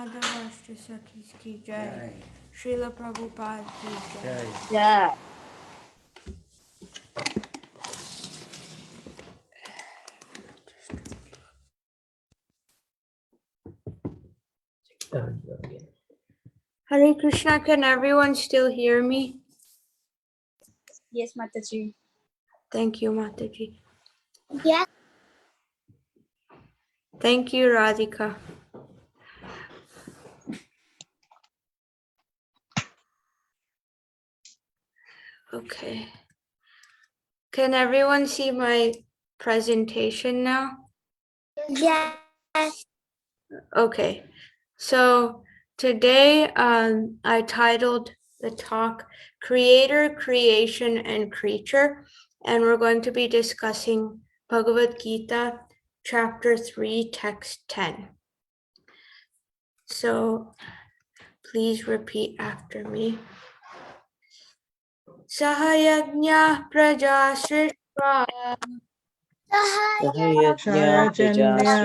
Mother Rashtra Sakhis ki jai. Srila Prabhupada ki jai. Yeah. Hare Krishna, can everyone still hear me? Yes, Mataji. Thank you, Mataji. Yeah. Thank you, Radhika. Okay. Can everyone see my presentation now? Yes. Okay. So today I titled the talk Creator, Creation, and Creature, and we're going to be discussing Bhagavad Gita, Chapter 3, Text 10. So please repeat after me. Sahayagnya praja shrishva Sahayajnya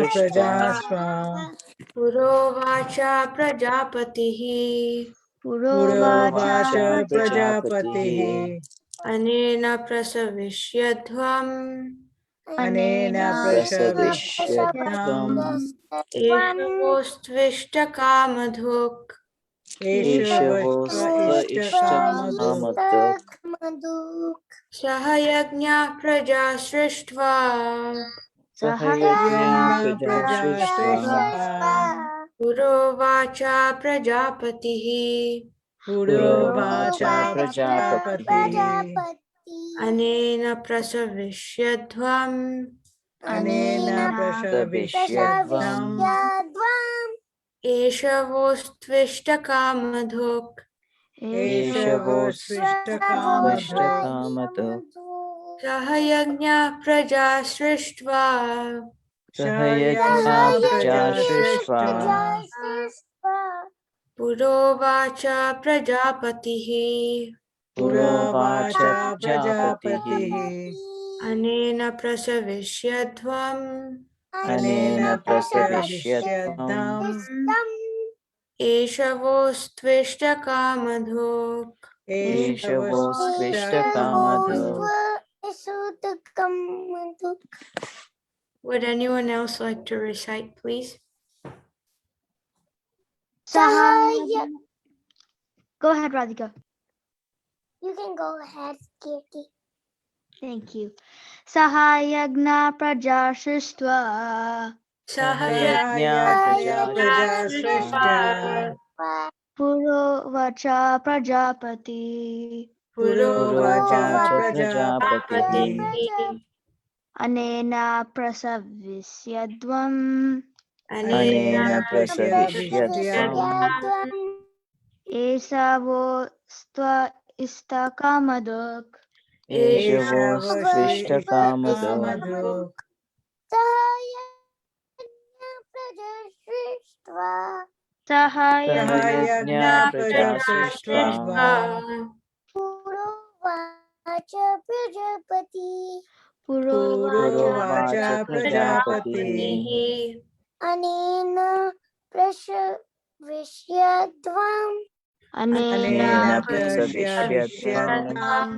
prajasva purovacha prajapatihi Purovacha prajapatihi anena prasavishyadhvam Anena prashavishyatvam eshavostvishta kamadhuk Eshavosva ishtakamadu Sahayagnya praja shrishva Sahayajnya prajasva purovacha prajapatihi Purovacha prajapatihi anena prasavishyadhvam Anena prashavishyatvam eshavostvishta kamadhuk Eshavosvishtakamadu Sahayagnya praja shrishva Sahayajnya prajasva purovacha prajapatihi Purovacha prajapatihi anena prasavishyadhvam Anena prasavishyatvam eshavostvishta kamadhuk Eshavosvishtakamadu Would anyone else like to recite, please? Sahaya. Go ahead, Radhika. You can go ahead, Kirti. Thank you. Sahayagna prajashristva Sahayajnya prajashrishta purovacha prajapati Purovacha prajapatihi anena prasavisyadvam Anena prasavishyatvam esavo stva istakamadok Eshavosvishtakamadu Sahayagna Sahayajnya prajashrishva purovacha Purovacha prajapatihi Anena prashavishyadvam Anena prasavishyatvam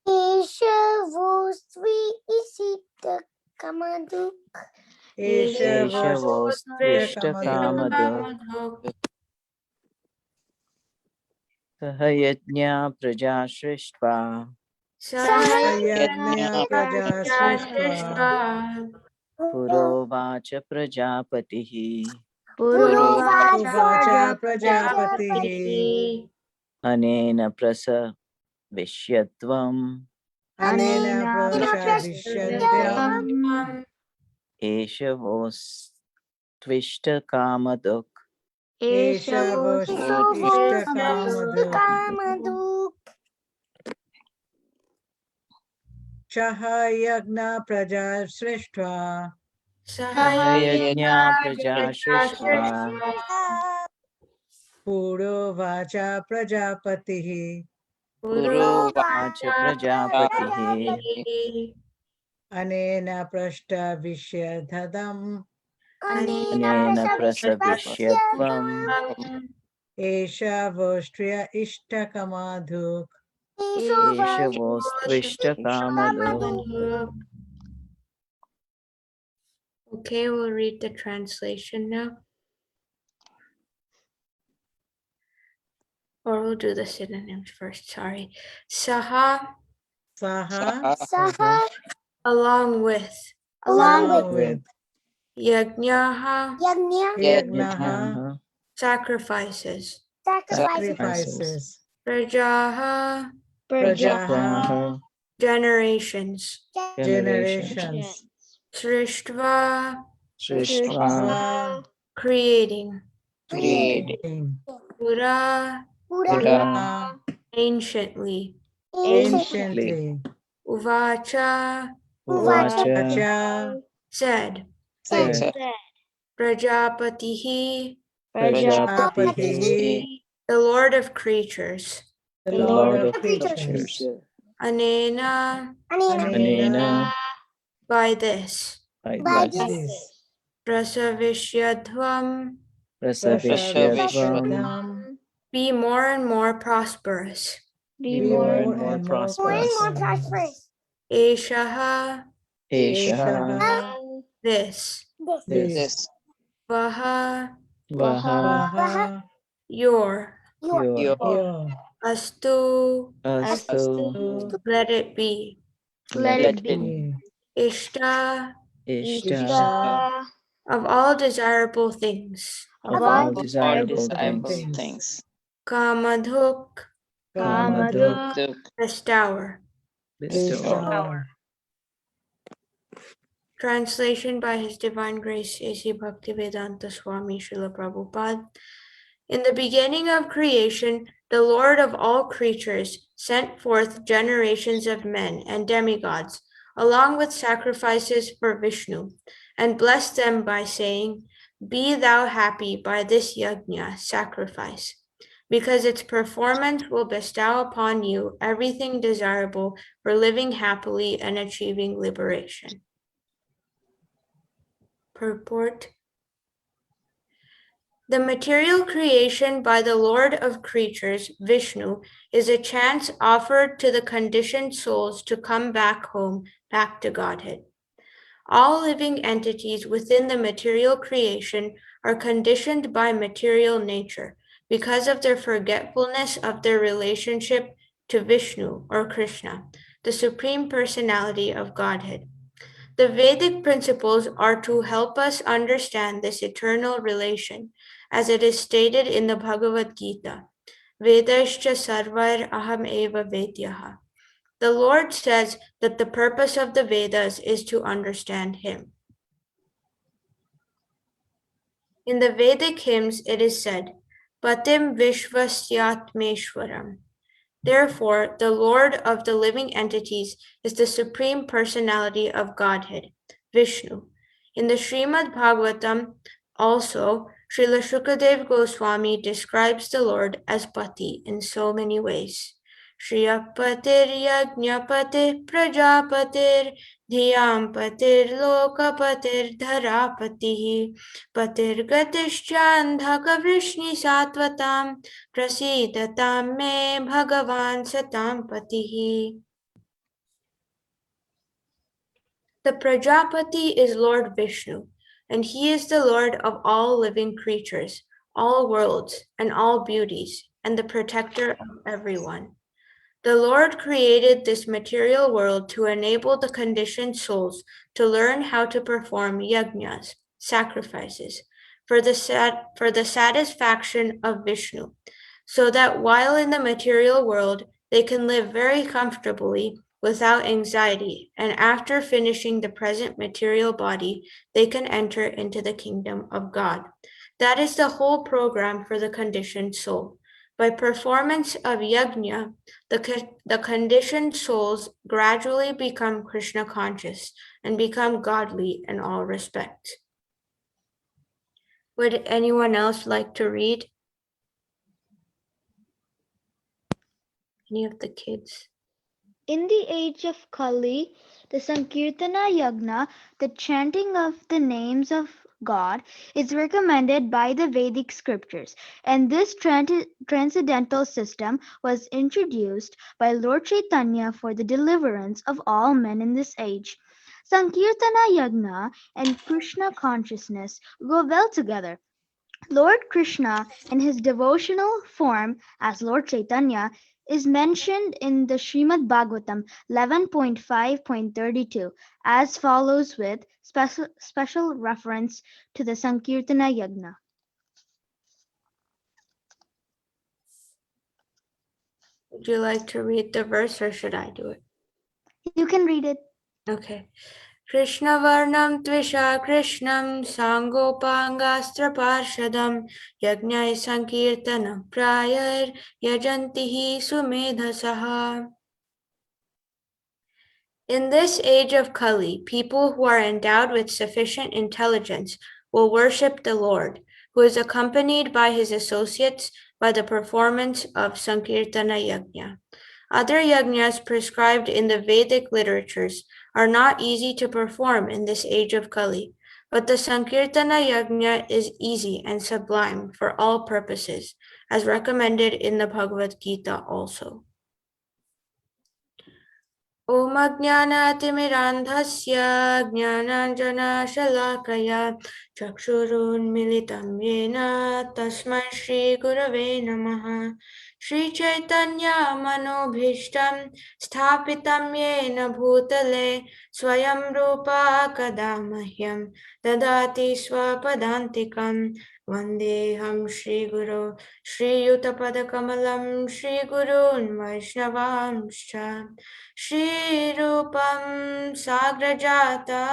Eshavosvi isitakamadu Eshavosvishtakamadu Sahayajnya prajashrishva Sahayagnya prajashrishva Purovacha prajapatihi purovacha prajapatihi Anena prasavishyatvam Anena prasavishyatvam Eshavostvishtakamadu Eshavosvishtakamadu Sahayagna prajashrishva Sahayagnya prajashrishva Purovacha prajapatihi purovacha prajapatihi prajapatihi Anena prashtavishyadhadam Anena prasavishyatvam Prasavishyatvam esha vostriya ishtakamadhuk. Esha Vostvishtakamado. Okay, we'll read the translation now. Or we'll do the synonyms first, sorry. Saha, Saha along with. along with Yajnaha, yagnaha sacrifices. sacrifices. Prajaha, Prajaha generations. generations. Srishtva, Srishtva creating. creating. Pura, Pura anciently. anciently. Uvacha, Uvacha said. said. Prajapatihi, Prajapatihi the Lord of creatures. the Lord of creatures. Anena, Anena by this. by this. Prasavishyadvam, Prasavishyatvam be more and more prosperous. be more and more prosperous. Eshaha, Eshaha this. this. Vaha, Vaha your. your. Astu, Astu let it be. Let it be. be. Ishta, Ishta of all desirable things. Of all desirable things. Kamadhuk, Kamaduk bestower. bestower. Translation by His Divine Grace A.C. Bhaktivedanta Swami Srila Prabhupada. In the beginning of creation, the Lord of all creatures sent forth generations of men and demigods, along with sacrifices for Vishnu, and blessed them by saying, "Be thou happy by this yajna sacrifice, because its performance will bestow upon you everything desirable for living happily and achieving liberation." Purport. The material creation by the Lord of creatures, Vishnu, is a chance offered to the conditioned souls to come back home, back to Godhead. All living entities within the material creation are conditioned by material nature because of their forgetfulness of their relationship to Vishnu or Krishna, the Supreme Personality of Godhead. The Vedic principles are to help us understand this eternal relation, as it is stated in the Bhagavad Gita, Vedascha sarvair aham eva vedyaha. The Lord says that the purpose of the Vedas is to understand Him. In the Vedic hymns it is said, Patim Vishvasyatmeshwaram. Therefore, the Lord of the living entities is the Supreme Personality of Godhead, Vishnu. In the Srimad Bhagavatam, also, Srila Shukadev Goswami describes the Lord as Pati in so many ways. Shriyapatir Yajnapatir Prajapatir Dhyam Patir Lokapatir Dharapatihi Patir Gatishchandhaka Vrishni Satvatam Prasidatam me Bhagavan Satam Patihi. The Prajapati is Lord Vishnu, and he is the Lord of all living creatures, all worlds, and all beauties, and the protector of everyone. The Lord created this material world to enable the conditioned souls to learn how to perform yajnas, sacrifices, for the satisfaction of Vishnu, so that while in the material world they can live very comfortably without anxiety, and after finishing the present material body, they can enter into the kingdom of God. That is the whole program for the conditioned soul. By performance of yajna, the conditioned souls gradually become Krishna conscious and become godly in all respects. Would anyone else like to read? Any of the kids? In the age of Kali, the Sankirtana Yagna, the chanting of the names of God is recommended by the Vedic scriptures, and this transcendental system was introduced by Lord Chaitanya for the deliverance of all men in this age. Sankirtana Yagna and Krishna consciousness go well together. Lord Krishna, in his devotional form as Lord Chaitanya, is mentioned in the Srimad Bhagavatam 11.5.32 as follows with special reference to the Sankirtana Yagna. Would you like to read the verse or should I do it? You can read it. Okay. Krishna Varnam Tvisha Krishnam Sangopangastra Parshadam Yajnai Sankirtana Prayar Yajantihi Sumedhasaha. In this age of Kali, people who are endowed with sufficient intelligence will worship the Lord, who is accompanied by his associates by the performance of Sankirtana Yajna. Other yajnas prescribed in the Vedic literatures are not easy to perform in this age of Kali, but the Sankirtana Yajna is easy and sublime for all purposes, as recommended in the Bhagavad Gita also. Om Ajnanatimirandhasya Jnananjanashalakaya Chakshurunmilitam Yena Tasmai Shri Gurave Namaha. Shri Chaitanya Manobhishtam Sthapitam Yena Bhutale Swayam Rupa Kadamahyam Dadati Swapadantikam Vandeham Shri Guru Shri Yutapadakamalam Shri Gurun Vaishnavamscha Shri Rupam Sagrajata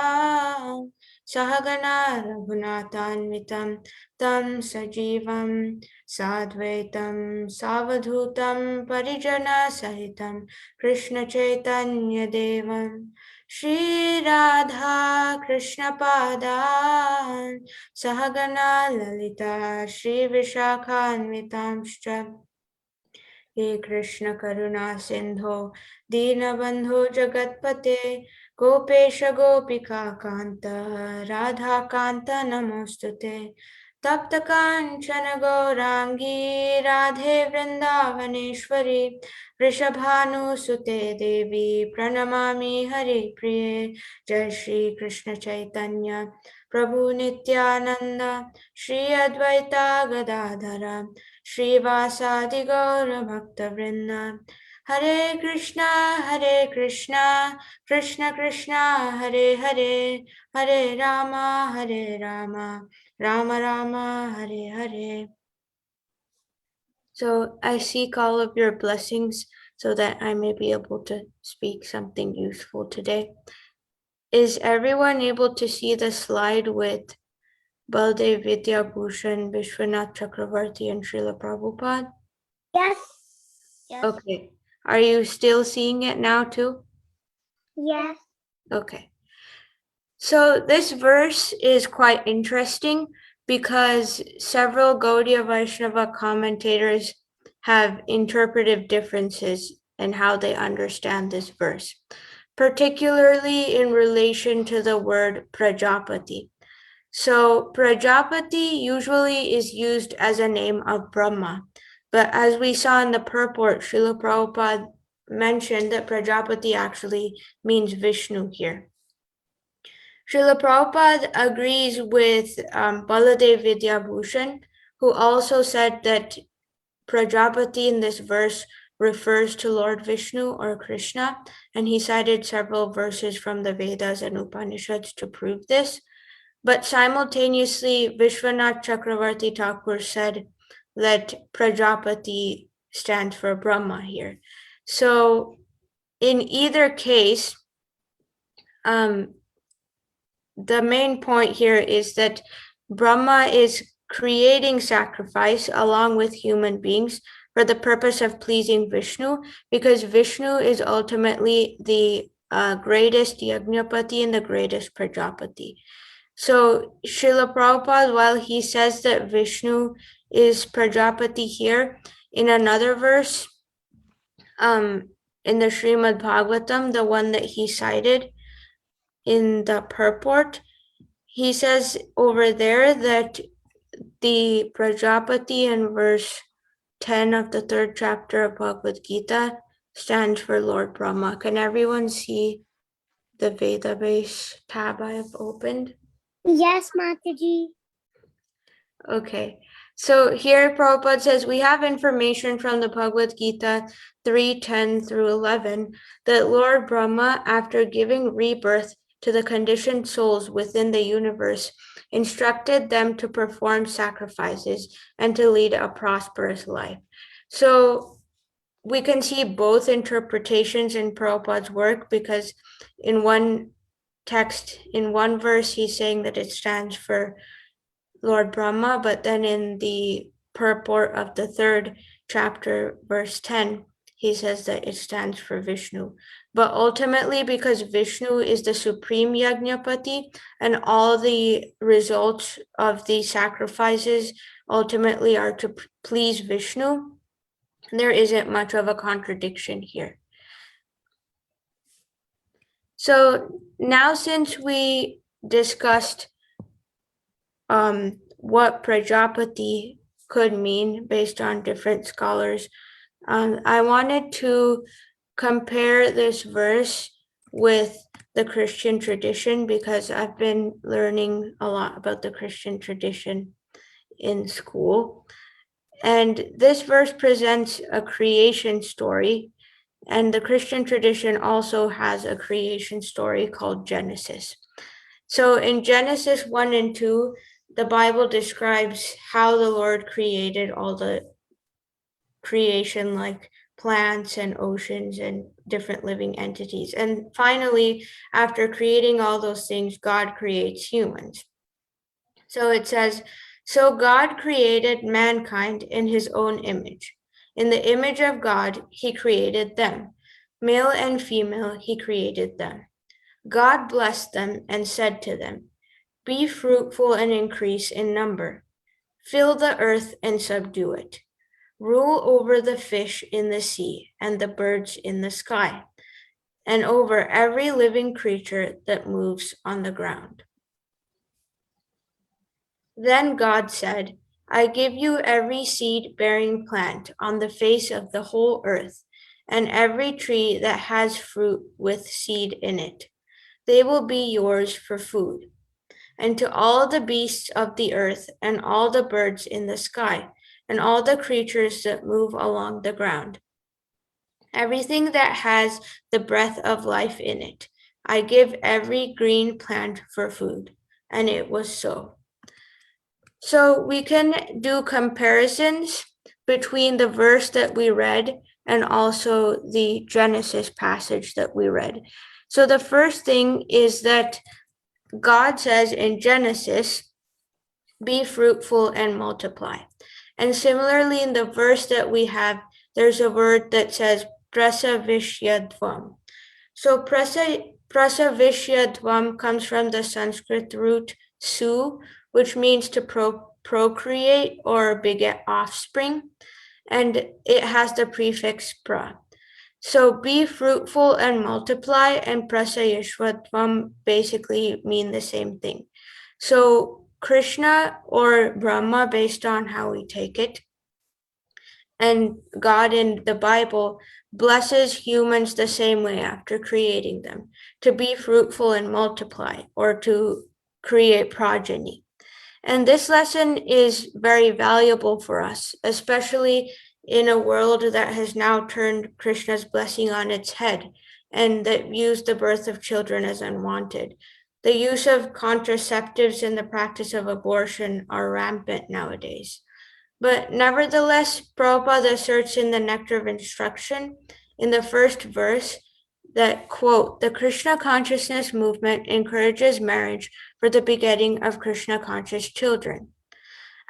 Sahagana Raghunathanvitam Tam Sajivam Sadvaitam Savadhutam Parijana Sahitam Krishna Chaitanya Devam Shri Radha Krishna Padan Sahagana Lalita Shri Vishakhanvitamscha He Krishna Karuna Sindho Dinabandho Jagatpate Gopesha Gopika Kanta Radha Kanta Namostute Tapta Kanchana Gaurangi Radhe Vrindavaneshwari Vrishabhanu Sute Devi Pranamami Hari Priye Jai Shri Krishna Chaitanya Prabhu Nityananda Shri Advaita Gadadhara Srivasadi Gaura Bhakta Vrinda Hare Krishna Krishna Krishna Hare Hare Hare Rama Rama Rama Hare Hare. So I seek all of your blessings so that I may be able to speak something useful today. Is everyone able to see the slide with Baldev Vidyabhushan, Vishwanath Chakravarti, and Srila Prabhupada? Yes. Yes. Okay. Are you still seeing it now too? Yes. Okay. So this verse is quite interesting because several Gaudiya Vaishnava commentators have interpretive differences in how they understand this verse, particularly in relation to the word Prajapati. So Prajapati usually is used as a name of Brahma, but as we saw in the purport, Srila Prabhupada mentioned that Prajapati actually means Vishnu here. Srila Prabhupada agrees with Baladev Vidyabhushan, who also said that Prajapati in this verse refers to Lord Vishnu or Krishna, and he cited several verses from the Vedas and Upanishads to prove this. But simultaneously, Vishwanath Chakravarti Thakur said that Prajapati stands for Brahma here. So in either case, the main point here is that Brahma is creating sacrifice along with human beings for the purpose of pleasing Vishnu, because Vishnu is ultimately the greatest Yajnapati and the greatest Prajapati. So Srila Prabhupada, while he says that Vishnu is Prajapati here, in another verse, in the Srimad Bhagavatam, the one that he cited in the purport, he says over there that the Prajapati in verse 10 of the 3rd chapter of Bhagavad Gita stands for Lord Brahma. Can everyone see the Veda base tab I have opened? Yes, Mataji. Okay, so here Prabhupada says, we have information from the Bhagavad Gita 3:10 through 11 that Lord Brahma, after giving rebirth to the conditioned souls within the universe, instructed them to perform sacrifices and to lead a prosperous life. So we can see both interpretations in Prabhupada's work, because in one text, in one verse, he's saying that it stands for Lord Brahma, but then in the purport of the 3rd chapter, verse 10, he says that it stands for Vishnu. But ultimately, because Vishnu is the supreme Yajnapati, and all the results of the sacrifices ultimately are to please Vishnu, there isn't much of a contradiction here. So now, since we discussed what Prajapati could mean based on different scholars, I wanted to compare this verse with the Christian tradition, because I've been learning a lot about the Christian tradition in school. And this verse presents a creation story, and the Christian tradition also has a creation story called Genesis. So in Genesis 1 and 2, the Bible describes how the Lord created all the creation, like plants and oceans and different living entities. And finally, after creating all those things, God creates humans. So it says, so God created mankind in his own image. In the image of God, he created them. Male and female, he created them. God blessed them and said to them, be fruitful and increase in number. Fill the earth and subdue it. Rule over the fish in the sea and the birds in the sky, and over every living creature that moves on the ground. Then God said, I give you every seed-bearing plant on the face of the whole earth, and every tree that has fruit with seed in it. They will be yours for food. And to all the beasts of the earth, and all the birds in the sky, and all the creatures that move along the ground, everything that has the breath of life in it, I give every green plant for food. And it was so. So we can do comparisons between the verse that we read and also the Genesis passage that we read. So the first thing is that God says in Genesis, be fruitful and multiply. And similarly, in the verse that we have, there's a word that says prasavishyadvam. So prasavishyadvam comes from the Sanskrit root su, which means to procreate or beget offspring, and it has the prefix pra. So be fruitful and multiply and prasayishvatvam basically mean the same thing. So Krishna or Brahma, based on how we take it, and God in the Bible blesses humans the same way after creating them, to be fruitful and multiply, or to create progeny. And this lesson is very valuable for us, especially in a world that has now turned Krishna's blessing on its head and that views the birth of children as unwanted. The use of contraceptives and the practice of abortion are rampant nowadays. But nevertheless, Prabhupada asserts in the Nectar of Instruction, in the first verse, that, quote, the Krishna consciousness movement encourages marriage for the begetting of Krishna conscious children.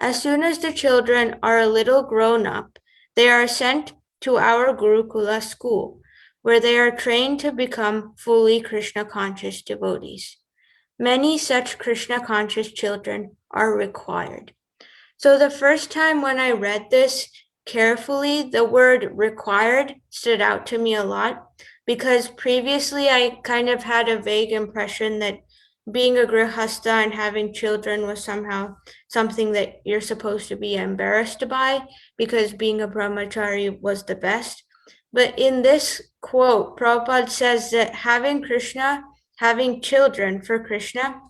As soon as the children are a little grown up, they are sent to our Gurukula school, where they are trained to become fully Krishna conscious devotees. Many such Krishna conscious children are required. So the first time when I read this carefully, the word required stood out to me a lot, because previously I kind of had a vague impression that being a grihastha and having children was somehow something that you're supposed to be embarrassed by, because being a brahmachari was the best. But in this quote, Prabhupada says that having children for Krishna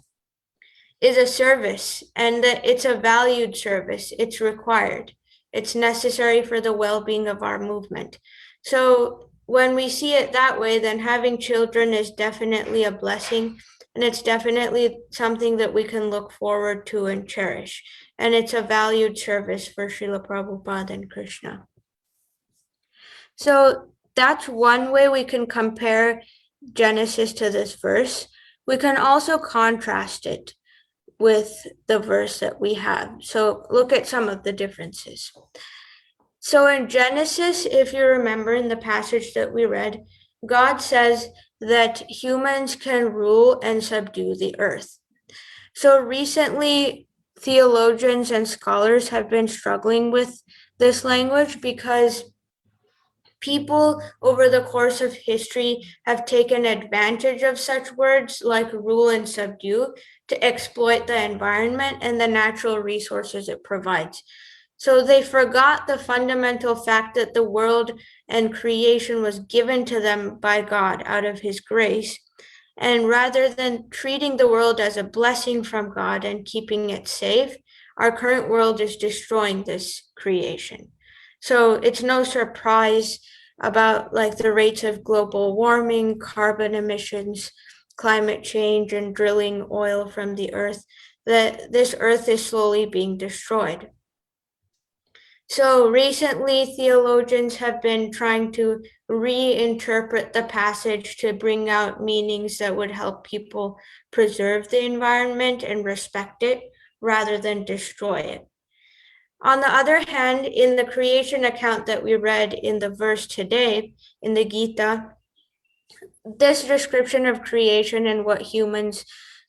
is a service, and that it's a valued service. It's required. It's necessary for the well-being of our movement. So when we see it that way, then having children is definitely a blessing, and it's definitely something that we can look forward to and cherish. And it's a valued service for Srila Prabhupada and Krishna. So that's one way we can compare Genesis to this verse. We can also contrast it with the verse that we have. So look at some of the differences. So in Genesis, if you remember in the passage that we read, God says that humans can rule and subdue the earth. So recently, theologians and scholars have been struggling with this language because people over the course of history have taken advantage of such words like rule and subdue to exploit the environment and the natural resources it provides. So they forgot the fundamental fact that the world and creation was given to them by God out of His grace. And rather than treating the world as a blessing from God and keeping it safe, our current world is destroying this creation. So it's no surprise about like the rates of global warming, carbon emissions, climate change, and drilling oil from the earth, that this earth is slowly being destroyed. So recently, theologians have been trying to reinterpret the passage to bring out meanings that would help people preserve the environment and respect it rather than destroy it. On the other hand, in the creation account that we read in the verse today, in the Gita, this description of creation and what humans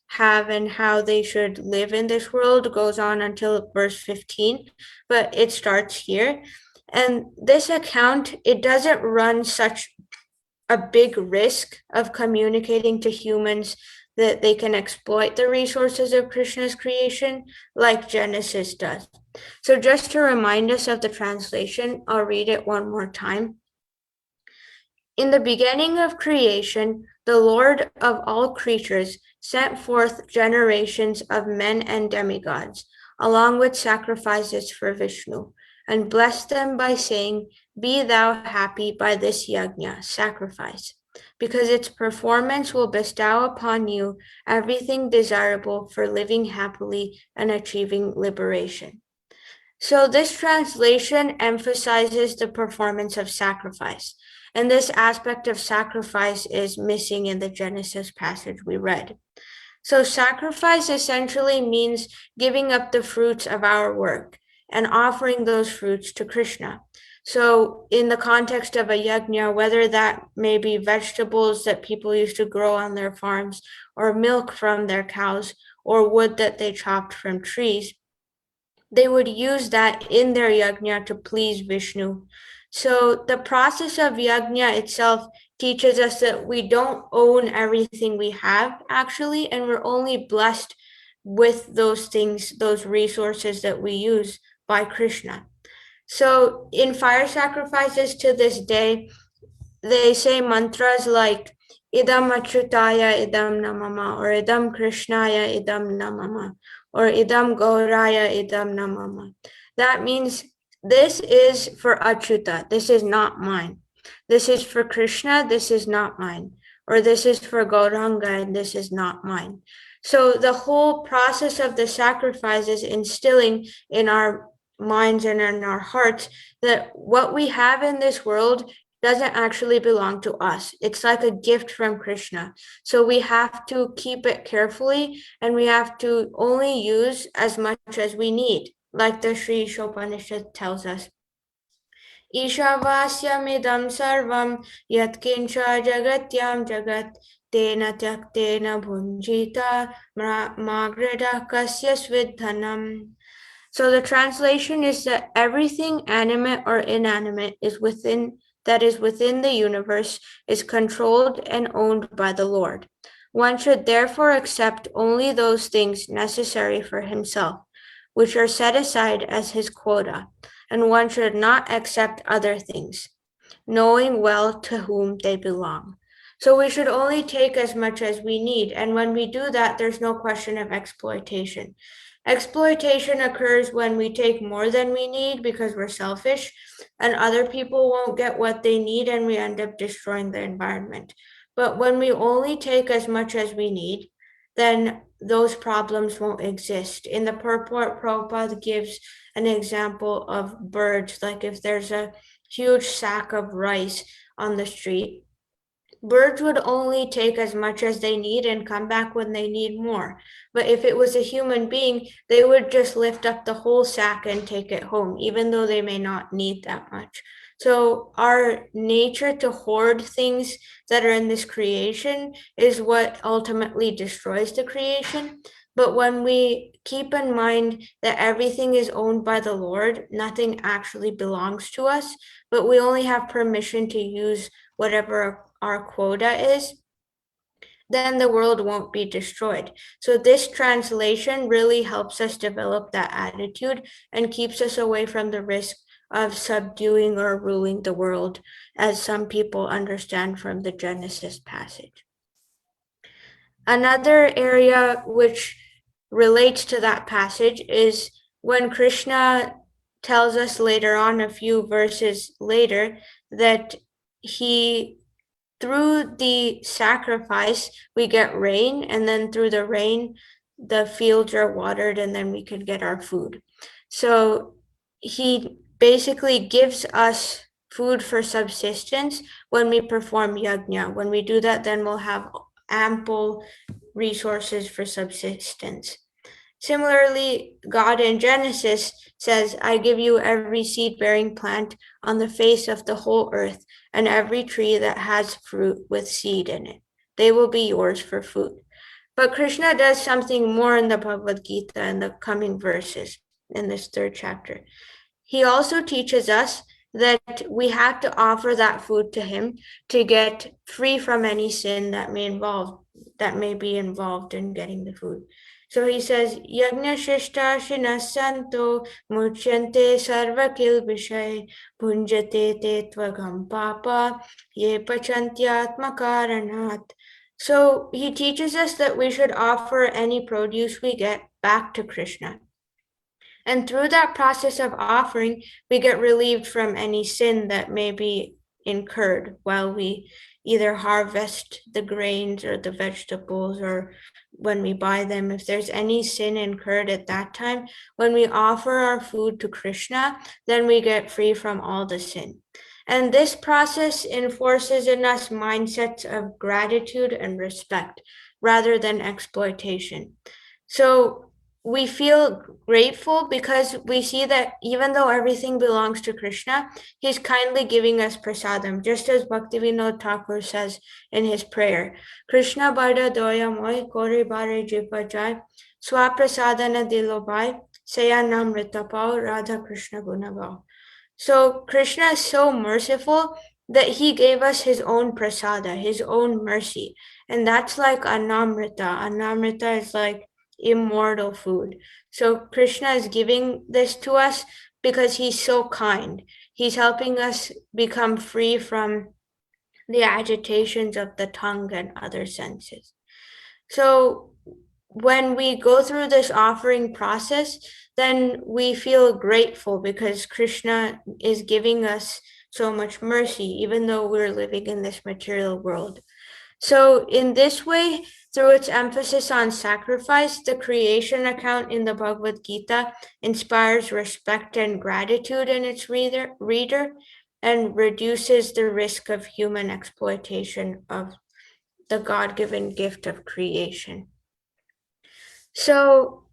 have and how they should live in this world goes on until verse 15, but it starts here. And this account, it doesn't run such a big risk of communicating to humans that they can exploit the resources of Krishna's creation like Genesis does. So just to remind us of the translation, I'll read it one more time. In the beginning of creation, the Lord of all creatures sent forth generations of men and demigods, along with sacrifices for Vishnu, and blessed them by saying, "Be thou happy by this yajna," sacrifice, because its performance will bestow upon you everything desirable for living happily and achieving liberation. So this translation emphasizes the performance of sacrifice, and this aspect of sacrifice is missing in the Genesis passage we read. So sacrifice essentially means giving up the fruits of our work and offering those fruits to Krishna. So in the context of a yajna, whether that may be vegetables that people used to grow on their farms, or milk from their cows, or wood that they chopped from trees, they would use that in their yajna to please Vishnu. So the process of yajna itself teaches us that we don't own everything we have, actually, and we're only blessed with those things, those resources that we use by Krishna. So in fire sacrifices to this day, they say mantras like idam achyutaya idam namama, or idam krishnaya idam namama, or idam gauraya idam namama. That means this is for Achyuta, this is not mine. This is for Krishna, this is not mine. Or this is for Gauranga, and this is not mine. So the whole process of the sacrifice is instilling in our minds and in our hearts that what we have in this world doesn't actually belong to us. It's like a gift from Krishna. So we have to keep it carefully, and we have to only use as much as we need, like the Sri Ishopanishad tells us. Ishavasyamidam sarvam yatkincha jagatyam jagat tena tyaktena bhunjita magreda kasya svidhanam. So the translation is that everything animate or inanimate is within the universe is controlled and owned by the Lord. One should therefore accept only those things necessary for himself, which are set aside as his quota, and one should not accept other things, knowing well to whom they belong. So we should only take as much as we need, and when we do that, there's no question of exploitation. Exploitation occurs when we take more than we need because we're selfish, and other people won't get what they need, and we end up destroying the environment. But when we only take as much as we need, then those problems won't exist. In the purport, Prabhupada gives an example of birds, like if there's a huge sack of rice on the street, birds would only take as much as they need and come back when they need more. But if it was a human being, they would just lift up the whole sack and take it home, even though they may not need that much. So our nature to hoard things that are in this creation is what ultimately destroys the creation. But when we keep in mind that everything is owned by the Lord, nothing actually belongs to us, but we only have permission to use whatever our quota is, then the world won't be destroyed. So this translation really helps us develop that attitude and keeps us away from the risk of subduing or ruling the world, as some people understand from the Genesis passage. Another area which relates to that passage is when Krishna tells us later on, a few verses later, that through the sacrifice, we get rain, and then through the rain, the fields are watered, and then we could get our food. So he basically gives us food for subsistence when we perform yajna. When we do that, then we'll have ample resources for subsistence. Similarly, God in Genesis says, I give you every seed-bearing plant on the face of the whole earth, and every tree that has fruit with seed in it. They will be yours for food. But Krishna does something more in the Bhagavad Gita in the coming verses in this 3rd chapter. He also teaches us that we have to offer that food to him to get free from any sin that may be involved in getting the food. So he says, Yajna Shishta Shinasanto Muchyante Sarva Kilbishay Punjate Te Tvagam Papa Ye Pachantyatma Karanat. So he teaches us that we should offer any produce we get back to Krishna. And through that process of offering, we get relieved from any sin that may be incurred while we either harvest the grains or the vegetables, or when we buy them. If there's any sin incurred at that time, when we offer our food to Krishna, then we get free from all the sin. And this process enforces in us mindsets of gratitude and respect rather than exploitation. So we feel grateful because we see that even though everything belongs to Krishna, he's kindly giving us prasadam, just as Bhaktivinoda Thakur says in his prayer, Krishna bada doya moi kore bare jipa jai, swaprasadana dilobai, sayanamrita pao Radha Krishna gunabao. So Krishna is so merciful that he gave us his own prasada, his own mercy. And that's like anamrita. Anamrita is like immortal food. So Krishna is giving this to us because he's so kind. He's helping us become free from the agitations of the tongue and other senses. So when we go through this offering process, then we feel grateful because Krishna is giving us so much mercy, even though we're living in this material world. So in this way, through its emphasis on sacrifice, the creation account in the Bhagavad Gita inspires respect and gratitude in its reader and reduces the risk of human exploitation of the God-given gift of creation. So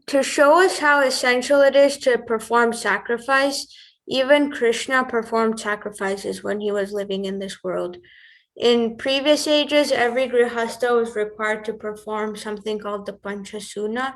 to show us how essential it is to perform sacrifice, even Krishna performed sacrifices when he was living in this world. In previous ages, every grihastha was required to perform something called the Panchasuna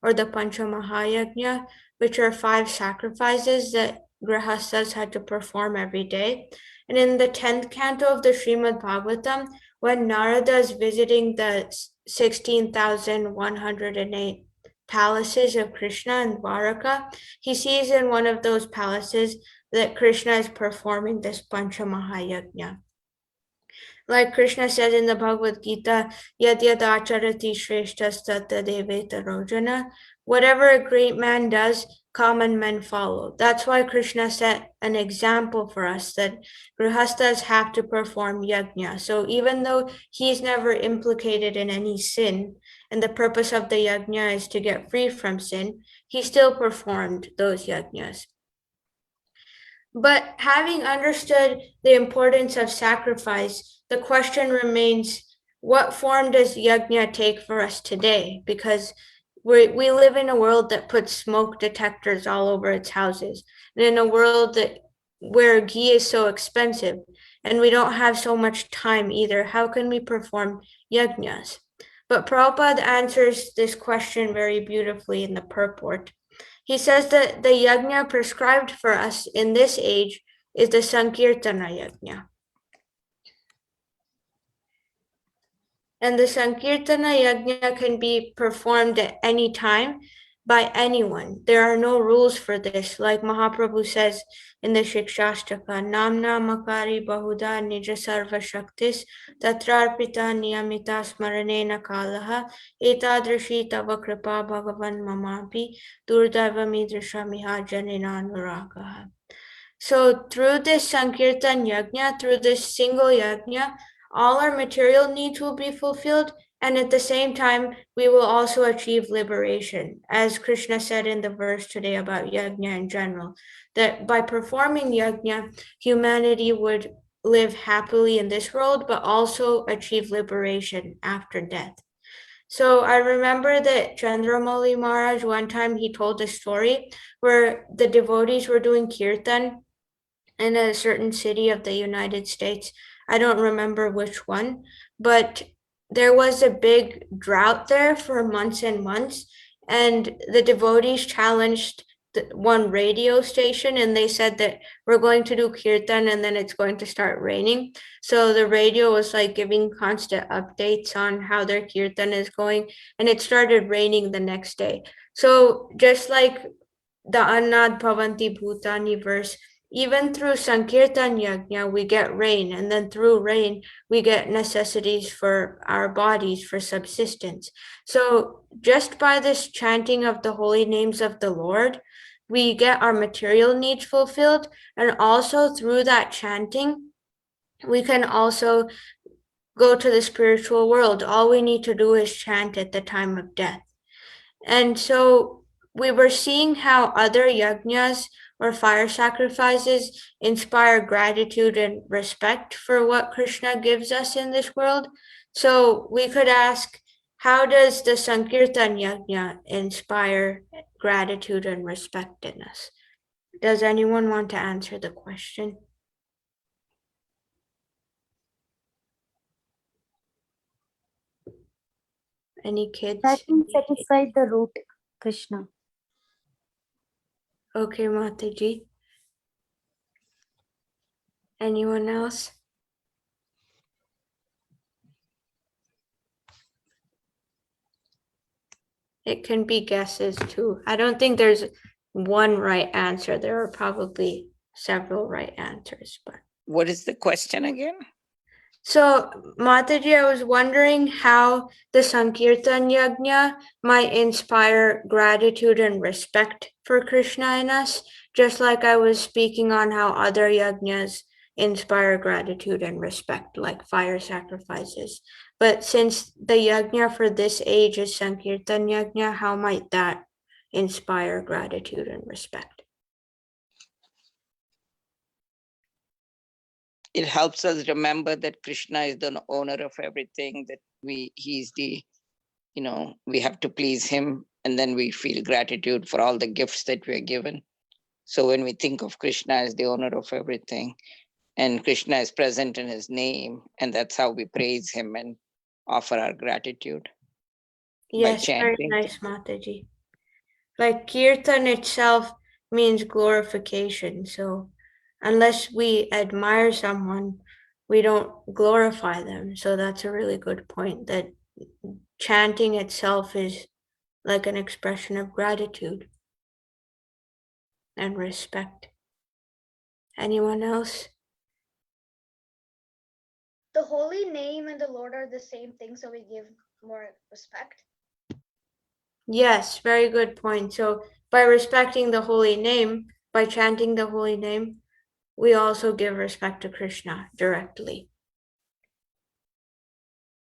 or the Panchamahayajna, which are 5 sacrifices that grihasthas had to perform every day. And in the 10th canto of the Srimad Bhagavatam, when Narada is visiting the 16,108 palaces of Krishna in Dwaraka, he sees in one of those palaces that Krishna is performing this Pancha Mahayajna. Like Krishna says in the Bhagavad Gita, Yad Yad Acharati Shreshtas Tatta Deveta Rojana, whatever a great man does, common men follow. That's why Krishna set an example for us that grihastas have to perform yajna. So even though he's never implicated in any sin, and the purpose of the yajna is to get free from sin, he still performed those yajnas. But having understood the importance of sacrifice, the question remains, what form does yajna take for us today? Because we live in a world that puts smoke detectors all over its houses, and in a world where ghee is so expensive, and we don't have so much time either. How can we perform yajnas? But Prabhupada answers this question very beautifully in the purport. He says that the yajna prescribed for us in this age is the Sankirtana yajna. And the Sankirtana yajna can be performed at any time by anyone. There are no rules for this. Like Mahaprabhu says in the Shikshashtaka, Namna Makari Bahuda Nija Sarva Shaktis Tatrarpita Niyamita Smaranena Kalaha Etadrashi Tava Kripa Bhagavan Mamapi Durdaiva Midrisha Miha Janina Anuragaha. So through this Sankirtan Yajna, through this single Yajna, all our material needs will be fulfilled, and at the same time, we will also achieve liberation. As Krishna said in the verse today about Yajna in general, that by performing Yajna, humanity would live happily in this world, but also achieve liberation after death. So I remember that Chandramauli Maharaj, one time he told a story where the devotees were doing kirtan in a certain city of the United States. I don't remember which one, but there was a big drought there for months and months, and the devotees challenged one radio station, and they said that we're going to do kirtan and then it's going to start raining. So the radio was like giving constant updates on how their kirtan is going, and it started raining the next day. So just like the Annad Bhavanti Bhutani verse, even through Sankirtan Yajna, we get rain, and then through rain, we get necessities for our bodies for subsistence. So just by this chanting of the holy names of the Lord, we get our material needs fulfilled, and also through that chanting, we can also go to the spiritual world. All we need to do is chant at the time of death. And so we were seeing how other yajnas or fire sacrifices inspire gratitude and respect for what Krishna gives us in this world. So we could ask, how does the Sankirtan Yajna inspire gratitude and respect in us? Does anyone want to answer the question? Any kids? That can satisfy the root, Krishna. Okay, Mataji. Anyone else? It can be guesses too. I don't think there's one right answer. There are probably several right answers, but. What is the question again? So, Mataji, I was wondering how the Sankirtan Yajna might inspire gratitude and respect for Krishna in us, just like I was speaking on how other yajnas inspire gratitude and respect, like fire sacrifices. But since the yajna for this age is Sankirtan Yajna, how might that inspire gratitude and respect? It helps us remember that Krishna is the owner of everything, that he's the, we have to please him, and then we feel gratitude for all the gifts that we are given. So when we think of Krishna as the owner of everything, and Krishna is present in his name, and that's how we praise him and offer our gratitude. Yes, very nice, Mataji. Like kirtan itself means glorification. So unless we admire someone, we don't glorify them. So that's a really good point, that chanting itself is like an expression of gratitude and respect. Anyone else? The holy name and the Lord are the same thing, so we give more respect. Yes, very good point. So by respecting the holy name, by chanting the holy name, we also give respect to Krishna directly.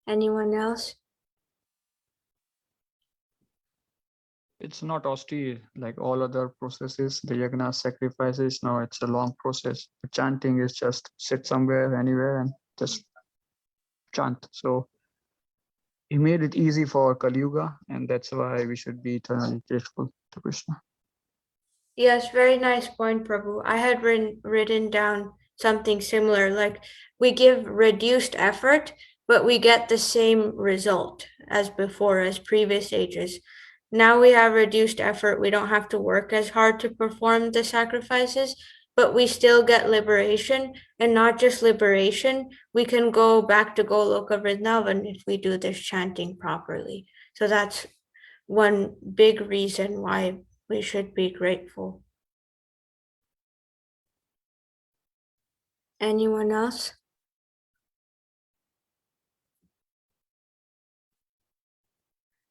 Anyone else? It's not austere like all other processes, the yagna sacrifices. No, it's a long process. The chanting is just sit somewhere, anywhere, and just chant. So he made it easy for Kali Yuga, and that's why we should be eternally grateful to Krishna. Yes, very nice point, Prabhu. I had written down something similar, like we give reduced effort, but we get the same result as before, as previous ages. Now we have reduced effort. We don't have to work as hard to perform the sacrifices, but we still get liberation, and not just liberation. We can go back to Goloka Vrindavan if we do this chanting properly. So that's one big reason why we should be grateful. Anyone else?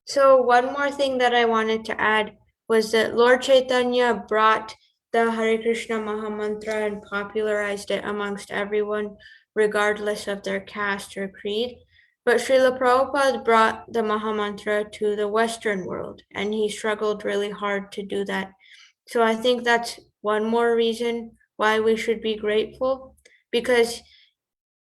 So one more thing that I wanted to add was that Lord Chaitanya brought the Hare Krishna Mahamantra and popularized it amongst everyone, regardless of their caste or creed. But Srila Prabhupada brought the Mahamantra to the Western world, and he struggled really hard to do that. So I think that's one more reason why we should be grateful, because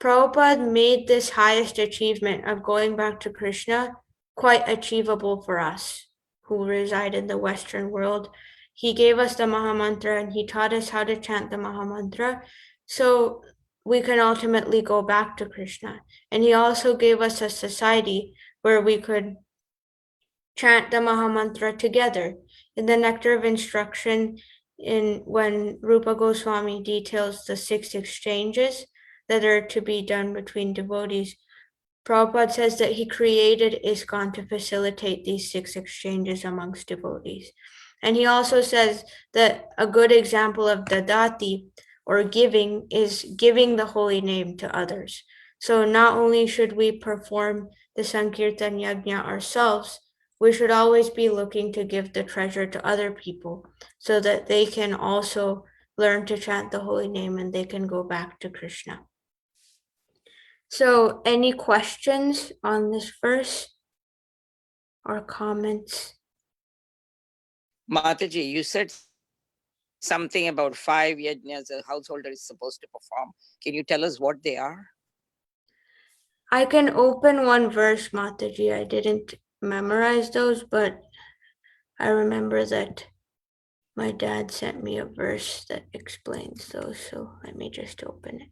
Prabhupada made this highest achievement of going back to Krishna quite achievable for us who reside in the Western world. He gave us the Mahamantra and he taught us how to chant the Mahamantra so we can ultimately go back to Krishna. And he also gave us a society where we could chant the Mahamantra together. In the Nectar of Instruction, when Rupa Goswami details the 6 exchanges that are to be done between devotees, Prabhupada says that he created ISKCON to facilitate these 6 exchanges amongst devotees. And he also says that a good example of dadati, or giving, is giving the holy name to others. So not only should we perform the Sankirtan Yajna ourselves, we should always be looking to give the treasure to other people so that they can also learn to chant the holy name and they can go back to Krishna. So any questions on this verse or comments? Mataji, you said something about 5 yajnas a householder is supposed to perform. Can you tell us what they are? I can open one verse, Mataji. I didn't memorize those, but I remember that my dad sent me a verse that explains those. So let me just open it.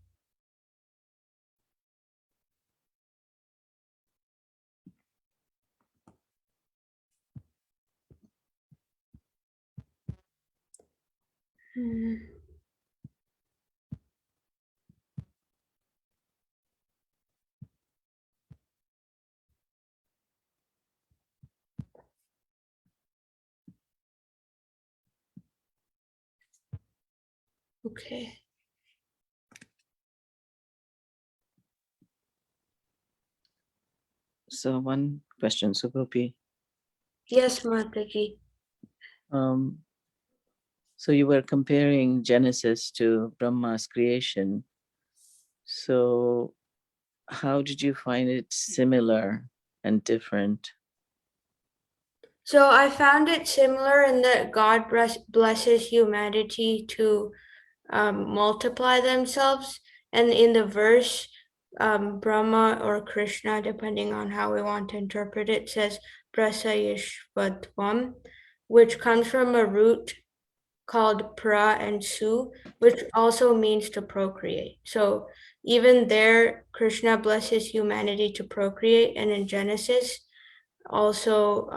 Okay. So one question, Sugopi. Yes, Mataji. So you were comparing Genesis to Brahma's creation. So how did you find it similar and different? So I found it similar in that God blesses humanity to multiply themselves. And in the verse, Brahma or Krishna, depending on how we want to interpret it, says prasayishvatvam, which comes from a root called pra and su, which also means to procreate. So even there, Krishna blesses humanity to procreate. And in Genesis, also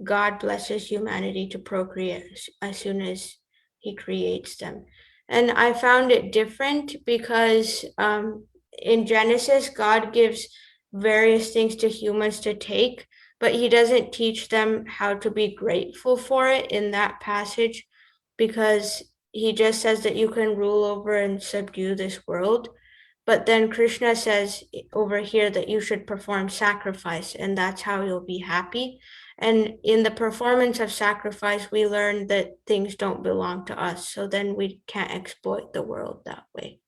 God blesses humanity to procreate as soon as he creates them. And I found it different because in Genesis, God gives various things to humans to take, but he doesn't teach them how to be grateful for it in that passage, because he just says that you can rule over and subdue this world. But then Krishna says over here that you should perform sacrifice, and that's how you'll be happy. And in the performance of sacrifice, we learn that things don't belong to us. So then we can't exploit the world that way.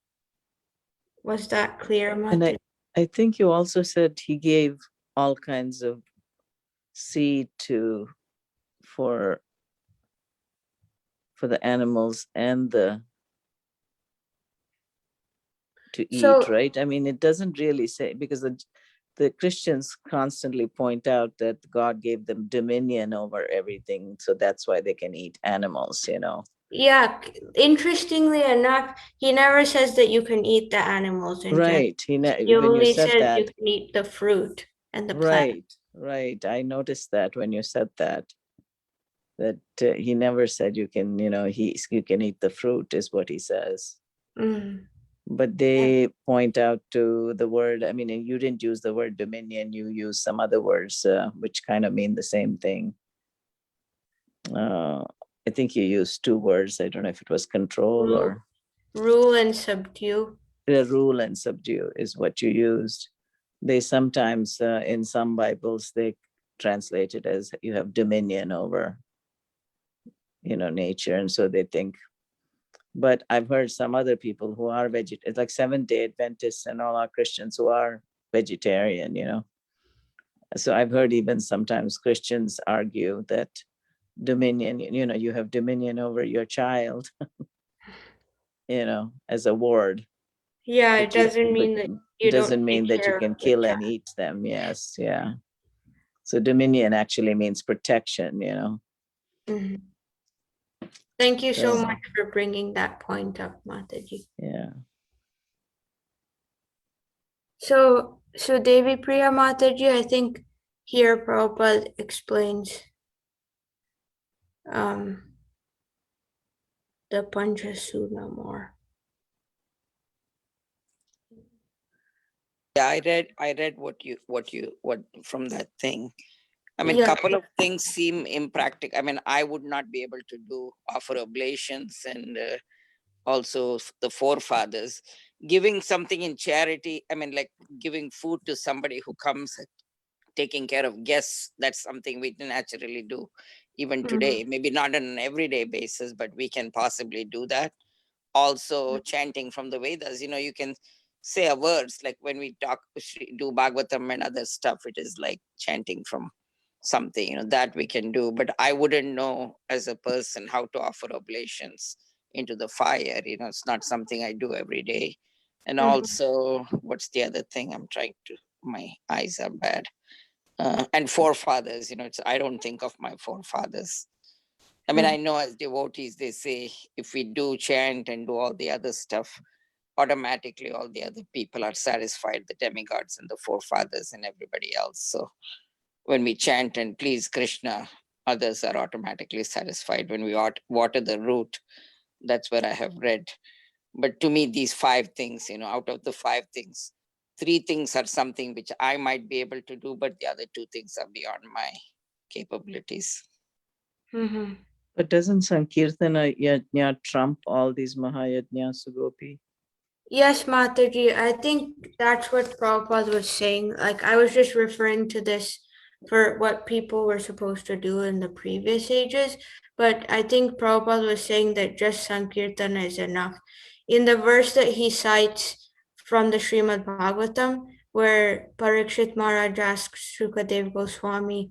Was that clear, And Mataji? I think you also said he gave all kinds of seed for the animals and to So eat, right? I mean, it doesn't really say, because the Christians constantly point out that God gave them dominion over everything, so that's why they can eat animals, you know. yeah, interestingly enough, he never says that you can eat the animals in Genesis. Right. He When you only said says you that, can eat the fruit and the plant. right. I noticed that when you said that he never said you can, you can eat the fruit, is what he says. Mm. But they point out to the word, I mean, and you didn't use the word dominion, you use some other words which kind of mean the same thing. I think you used two words. I don't know if it was control or Rule and subdue. rule and subdue is what you used. They sometimes, in some Bibles, they translate it as you have dominion over, nature. And so they think, but I've heard some other people who are vegetarian, like Seventh-day Adventists and all our Christians who are vegetarian, So I've heard even sometimes Christians argue that dominion, you have dominion over your child, as a word. Yeah, it But doesn't mean that you don't doesn't mean take that you care can of the kill child. and eat them. Yes, yeah. So dominion actually means protection, Mhm. Thank you so So, much for bringing that point up, Mataji. yeah. So Devi Priya Mataji, I think here Prabhupada explains the Panchasuna more. Yeah, I read what from that thing. I mean, Yeah. couple of things seem impractical. I mean, I would not be able to offer oblations and also the forefathers. Giving something in charity, I mean, like giving food to somebody who comes, taking care of guests, that's something we naturally do even today. Maybe not on an everyday basis, but we can possibly do that. Also chanting from the Vedas, you can say a words like when we do Bhagavatam and other stuff, it is like chanting from something, that we can do. But I wouldn't know as a person how to offer oblations into the fire. It's not something I do every day. And also, what's the other thing my eyes are bad. And forefathers, I don't think of my forefathers. I mean, I know as devotees, they say if we do chant and do all the other stuff, automatically all the other people are satisfied, the demigods and the forefathers and everybody else. So when we chant and please Krishna, others are automatically satisfied. When we water the root, that's where I have read. But to me, these five things, out of the five things, three things are something which I might be able to do, but the other two things are beyond my capabilities. Mm-hmm. But doesn't Sankirtana Yajna trump all these Mahayajna, Sugopi? Yes, Mataji, I think that's what Prabhupada was saying. Like, I was just referring to this for what people were supposed to do in the previous ages, but I think Prabhupada was saying that just Sankirtana is enough. In the verse that he cites from the Srimad Bhagavatam, where Parikshit Maharaj asks Shukadev Goswami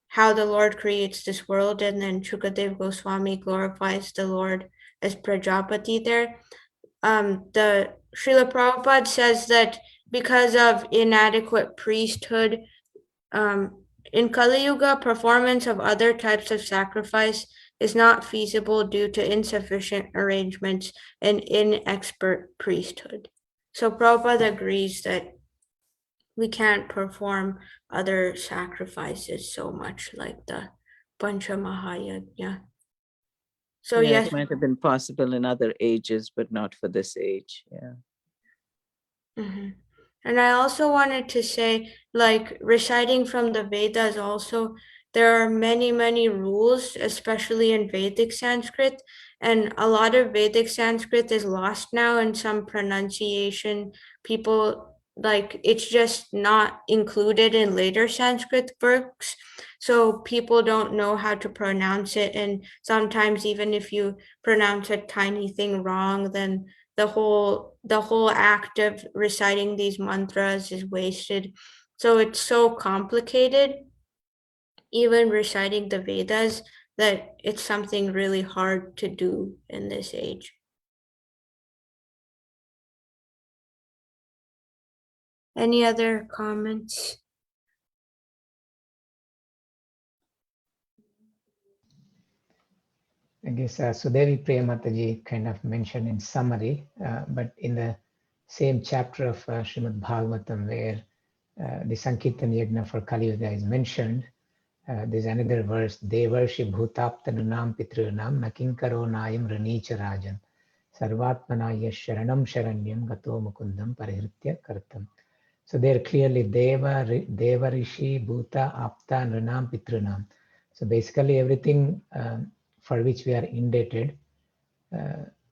how the Lord creates this world, and then Shukadev Goswami glorifies the Lord as Prajapati there. The Srila Prabhupada says that because of inadequate priesthood, in Kali Yuga, performance of other types of sacrifice is not feasible due to insufficient arrangements and inexpert priesthood. So Prabhupada agrees that we can't perform other sacrifices so much like the Pancha Mahayajna. So Yeah, yes, it might have been possible in other ages, but not for this age. Yeah. Mhm. And I also wanted to say, like, reciting from the Vedas also, there are many, many rules, especially in Vedic Sanskrit. And a lot of Vedic Sanskrit is lost now in some pronunciation. People, like, it's just not included in later Sanskrit works. So people don't know how to pronounce it. And sometimes, even if you pronounce a tiny thing wrong, then the whole act of reciting these mantras is wasted. So it's so complicated, even reciting the Vedas, that it's something really hard to do in this age. Any other comments? I guess Sudevi Premataji kind of mentioned in summary, but in the same chapter of Srimad Bhagavatam where the Sankirtan Yajna for Kali Yuga is mentioned, there's another verse, Devarshi Bhutaptanunam Pitrunam Nakinkaro Nayam Ranicha Rajan Sarvatmanaya Sharanam Sharanyam Gato Mukundam Parihritya Kartam. So there clearly Devarishi Bhuta Apta Nunam Pitrunam. So basically everything for which we are indebted,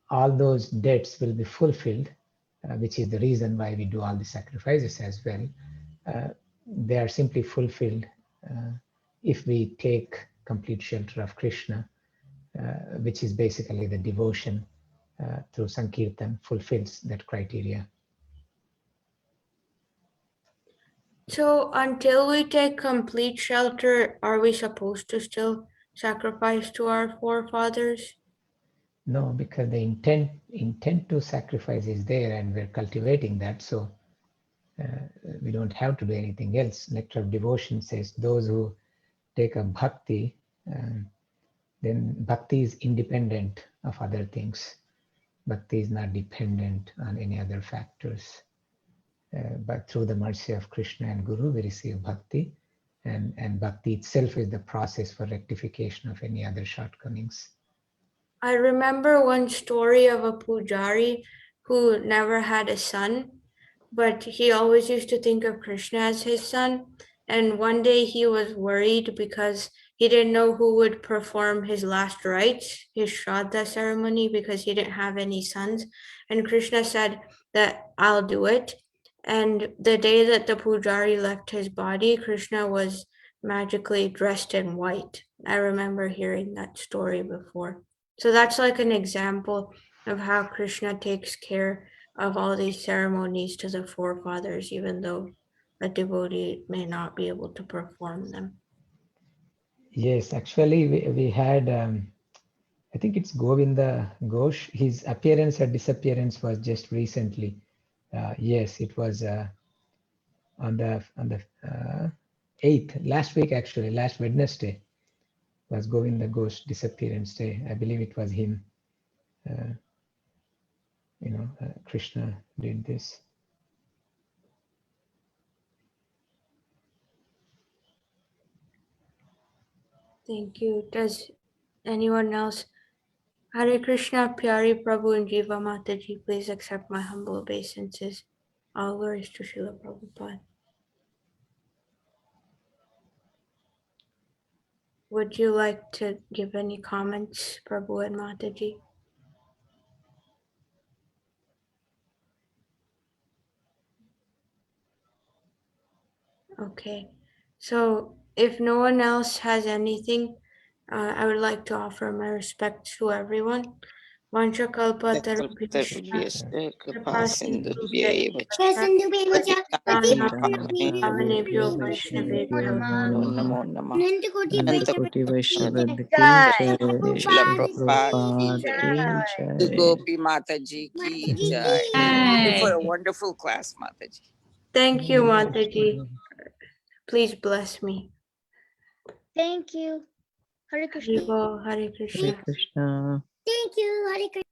all those debts will be fulfilled, which is the reason why we do all the sacrifices as well. They are simply fulfilled if we take complete shelter of Krishna, which is basically the devotion through Sankirtan fulfills that criteria. So until we take complete shelter, are we supposed to still sacrifice to our forefathers? No, because the intent to sacrifice is there and we're cultivating that. So we don't have to do anything else. Nectar of Devotion says those who take a bhakti, then bhakti is independent of other things. Bhakti is not dependent on any other factors. But through the mercy of Krishna and Guru, we receive bhakti. And bhakti itself is the process for rectification of any other shortcomings. I remember one story of a pujari who never had a son, but he always used to think of Krishna as his son. And one day he was worried because he didn't know who would perform his last rites, his Shraddha ceremony, because he didn't have any sons. And Krishna said that I'll do it. And the day that the pujari left his body, Krishna was magically dressed in white. I remember hearing that story before. So that's like an example of how Krishna takes care of all these ceremonies to the forefathers, even though a devotee may not be able to perform them. Yes, actually, we had, I think it's Govinda Ghosh. His appearance or disappearance was just recently. Yes, it was on the 8th, last week actually, last Wednesday was Govinda Ghosh disappearance day. I believe it was him. Krishna did this. Thank you. Does anyone else? Hare Krishna, Pyari Prabhu and Jiva Mataji, please accept my humble obeisances. All glories to Srila Prabhupada. Would you like to give any comments, Prabhu and Mataji? Okay, so if no one else has anything, I would like to offer my respects to everyone. Vancha kalpa Kalpatarubhyascha kripa tarubhyascha sindhubhya Pavanebhyo Vaishnavebhyo Namo namo namah. Anantakoti Vaishnava Ki Jai. Jai. Srila Srila Prabhupada ki Prabhupada jai. Ki Jai. Sugopi Mataji ki jai. Thank you Jai. for a wonderful class, Mataji. Thank you, Mataji. Please bless me. Thank you. Hare Krishna. Hare Hare Krishna. Krishna. Thank you, Hare Krishna.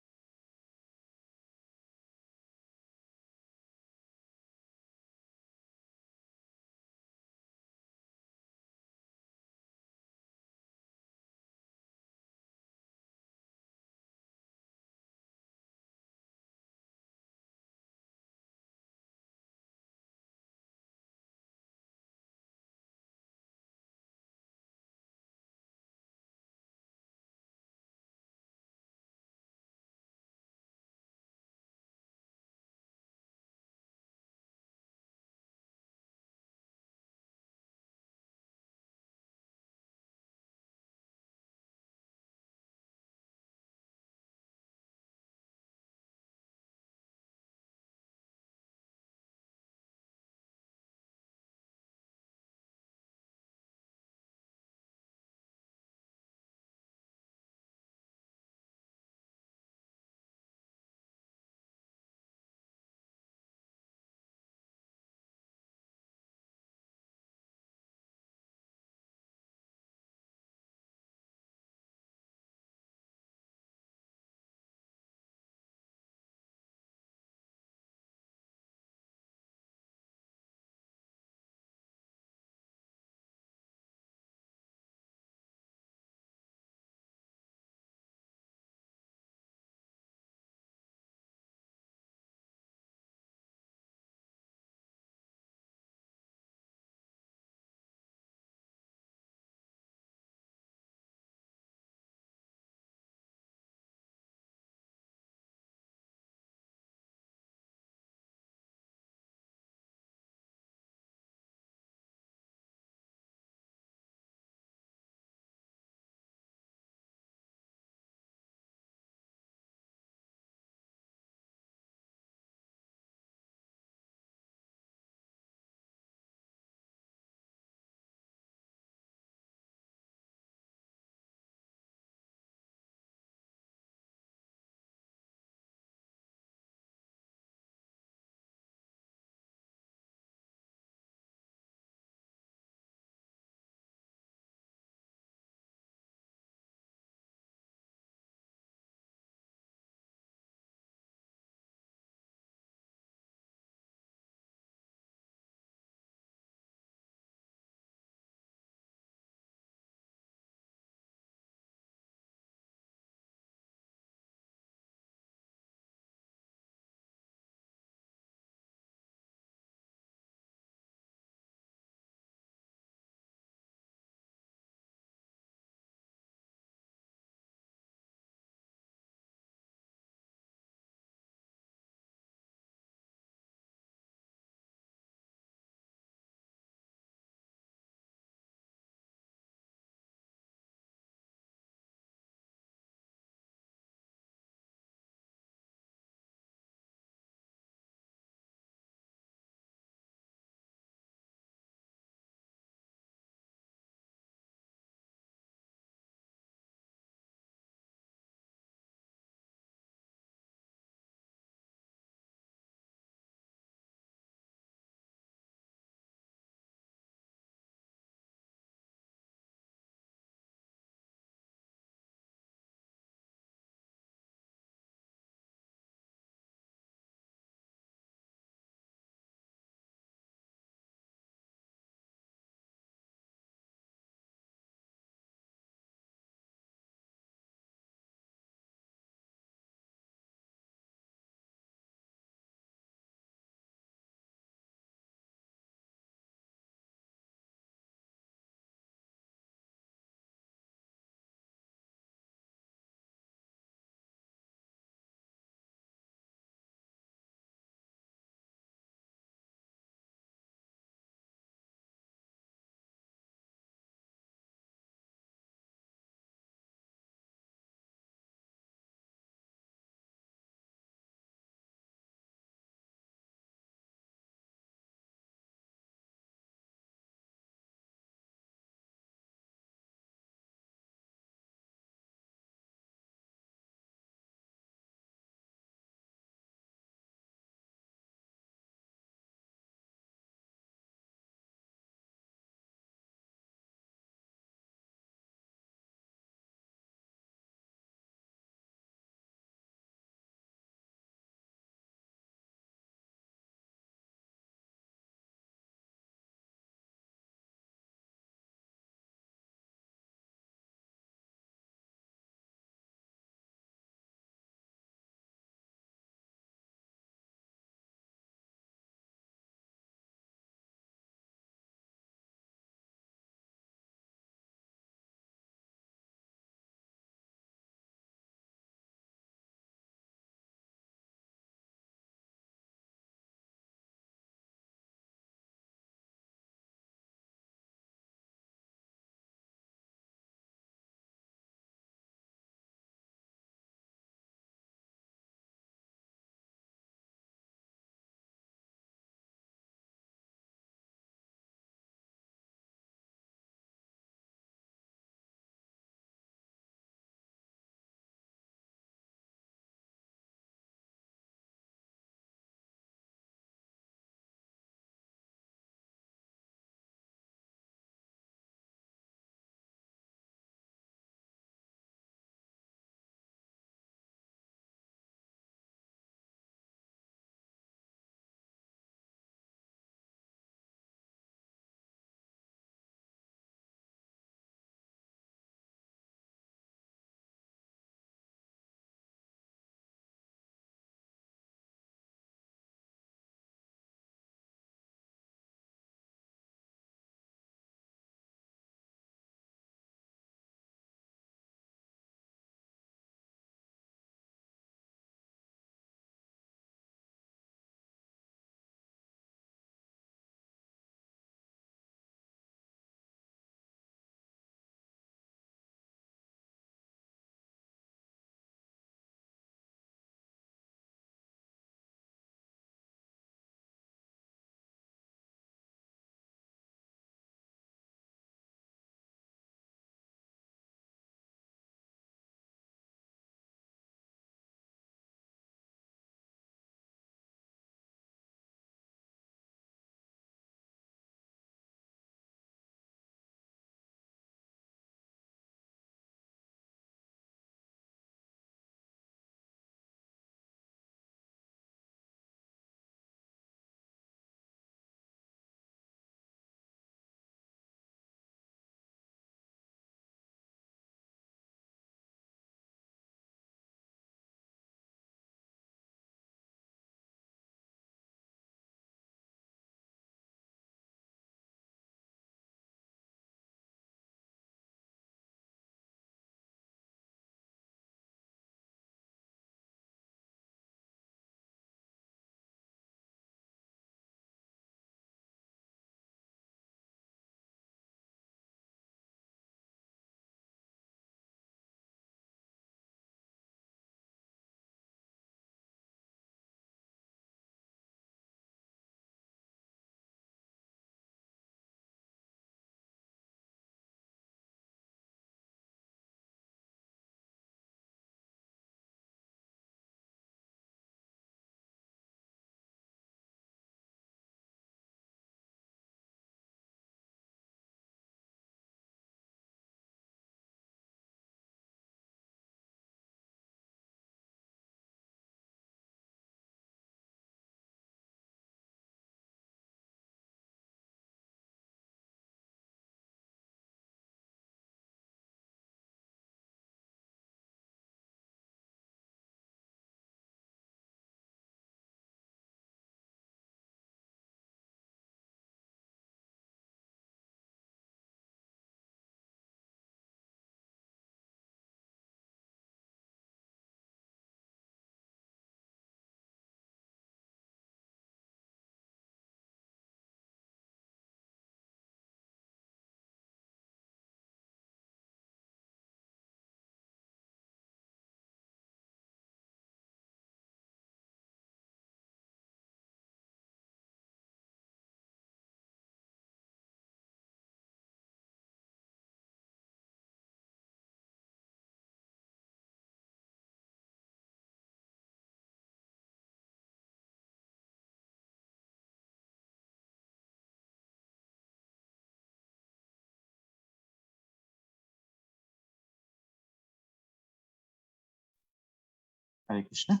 Hare Krishna.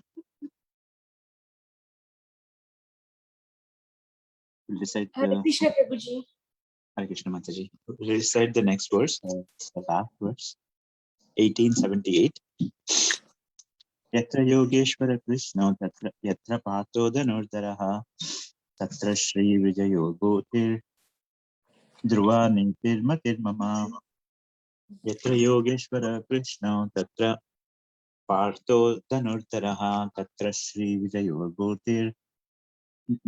We'll recite Hare Krishna Prabhuji. Hare Krishna Mataji. We'll recite the next verse, the last verse, 1878. Yatra Yogeshwara Krishna Yatra Pato Dhanurdaraha Tatra Shri Vijayo Bhutir Dhruva Nitir Matir Mama. Yatra Yogeshwara Krishna Tatra Pato Dhanurdaraha Tatra Shri Vijayo Bhutir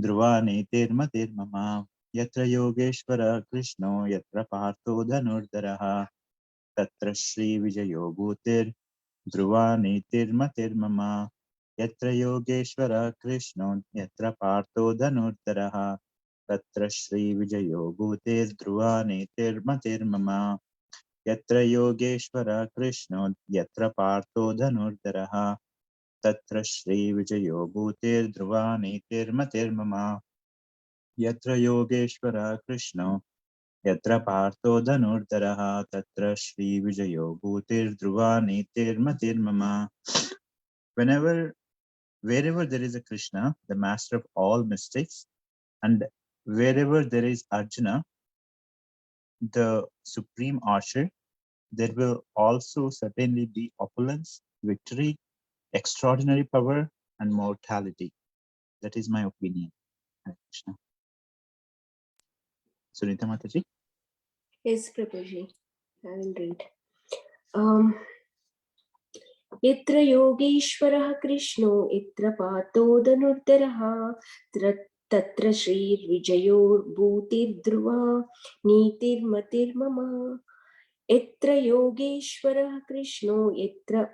Dhruva Nitir Matir Mama. Yatra Yogeshwara Krishna Yatra Pato Dhanurdaraha Tatra Shri Vijayo Bhutir Dhruva Nitir Matir Mama. Yatra Yogeshwara Krishna Yatra Partho Dhanurdaraha Tatra Shri Vijayo Bhutir Dhruva Nitir Matir Mama. Yatra Yogeshwara Krishna Yatra Partho Dhanurdaraha Tatra Shri Vijayo Bhutir Dhruva Nitir Matir Mama. Yatra Yogeshwara Krishna Yatra Partho Dhanurdaraha Tatra Shri Vijayo Bhutir Dhruva Nitir Matir Mama. Wherever there is a Krishna, the master of all mystics, and wherever there is Arjuna, the supreme archer, there will also certainly be opulence, victory, extraordinary power, and mortality. That is my opinion. Hare Krishna. Sunita Mataji. Yes, Prabhuji. I will read. Yatra Yogeshwarah Krishno Yatra Pato Dhanurdaraha Tatra Shri Vijayor Bhutir Dhruva Nitir Matir Mama. Yatra Yogeshwarah Krishno Yatra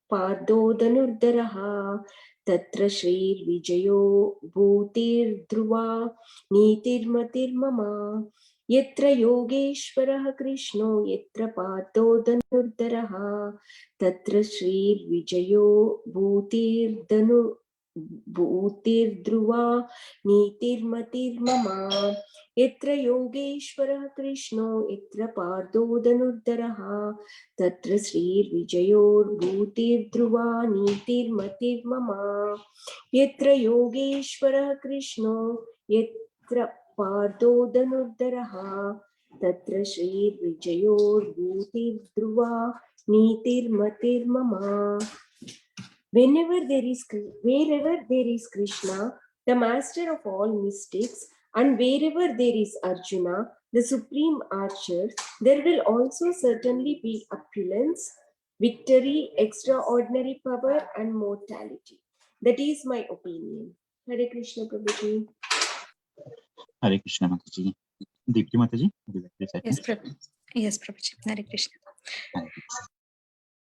Pado Dhanurdaraha Tatra Shri Vijayo Bhutir Dhruva Nitir Matir Mama. Yatra Yogeshwarah Krishno Yatra Pato Dhanurdaraha Tatra Shri Vijayo Bhutir Dhruva Nitir Matir Mama. Yatra Yogeshwarah Krishno Yatra Pardo Dhanurdaraha Tatra Shri Vijayor Bhutir Dhruva Nitir Matir Mama. Yatra Yogeshwarah Krishno Yatra Pardo Dhanurdaraha Tatra Shri Vijayor Bhutir Dhruva Nitir Matir Mama. Wherever there is Krishna, the master of all mystics, and wherever there is Arjuna, the supreme archer, there will also certainly be opulence, victory, extraordinary power, and mortality. That is my opinion. Hare Krishna Prabhuji. Hare Krishna Mataji. Deepti Mataji. Yes, Prabhuji. Hare Krishna.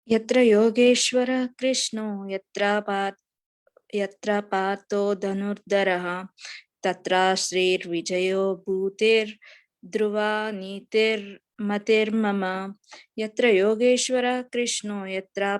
Yatra Yogeshwara Krishno Yatra Pato Dhanurdaraha Tatra Shrir Vijayo Bhutir Dhruva Nitir Matir Mama. Yatra Yogeshwara Krishno Yatra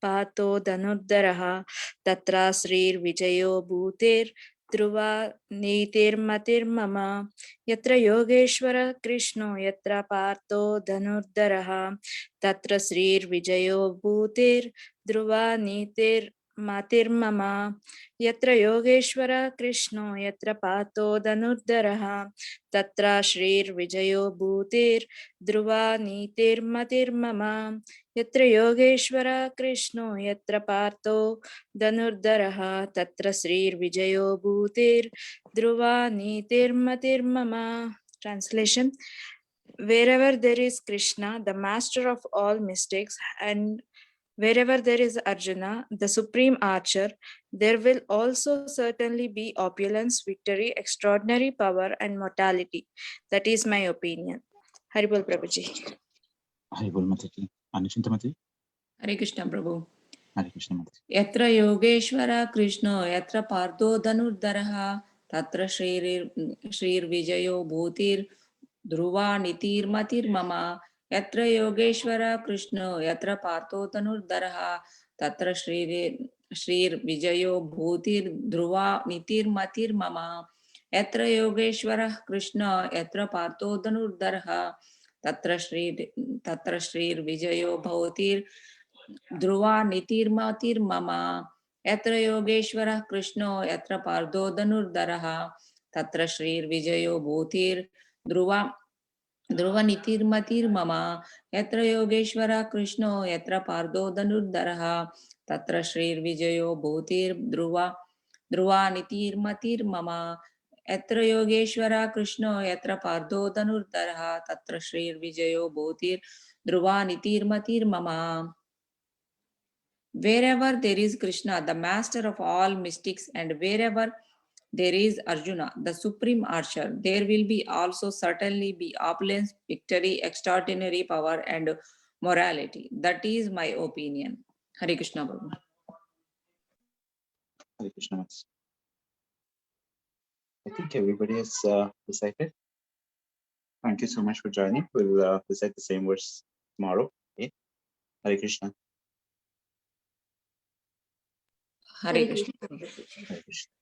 Pato Dhanurdaraha Tatra Shrir Vijayo Bhutir Dhruva Nitir Matir Mama. Yatra Yogeshwara Krishno Yatra Pato Dhanurdaraha Tatra Shrir Vijayo Bhutir Dhruva Nitir Matir Mama. Yatra Yogeshwara Krishno Yatra Pato Dhanurdaraha Tatra Shrir Vijayo Bhutir Dhruva Nitir Matir Mama. Yatra Yogeshwara Krishno Yatra Pato Dhanurdaraha Tatra Shrir Vijayo Bhutir Dhruva Nitir Matir Mama. Translation: wherever there is Krishna, the master of all mystics, and wherever there is Arjuna, the supreme archer, there will also certainly be opulence, victory, extraordinary power, and mortality. That is my opinion. Haribol Prabhuji. Haribol Mataji. Anishinta Mataji. Hare Krishna Prabhu. Hare Krishna Mataji. Yatra Yogeshwara Krishno Yatra Partho Dhanurdaraha Tatra Shrir Vijayo Bhutir Dhruva Nitir Matir Mama. Yatra Yogeshwara Krishno Yatra Partho Dhanurdaraha Tatra Shrir Vijayo Bhutir Dhruva Nitir Matir Mama. Yatra Yogeshwara Krishna Yatra Partho Dhanurdaraha Tatra Shrir Vijayo Bhutir Dhruva नितिर्मतिर्मम यत्र योगेश्वरः कृष्णो यत्र पार्थो धनुर्धरः तत्र श्रीर्विजयो भूतिर्ध्रुवा ध्रुवनितिर्मतिर्मम यत्र योगेश्वरः कृष्णो यत्र पार्थो धनुर्धरः तत्र श्रीर्विजयो भूतिर्ध्रुवा ध्रुवानितिर्मतिर्मम यत्र योगेश्वरः कृष्णो यत्र पार्थो धनुर्धरः तत्र श्रीर्विजयो भूतिर्ध्रुवानितिर्मतिर्मम. Wherever there is Krishna, the master of all mystics, and wherever there is Arjuna, the supreme archer, there will be also certainly be opulence, victory, extraordinary power, and morality. That is my opinion. Hare Krishna Prabhu. Hare Krishna. Master. I think everybody has recited. Thank you so much for joining. We'll recite the same verse tomorrow. Okay? Hare Krishna. Hare Krishna. Hare Krishna.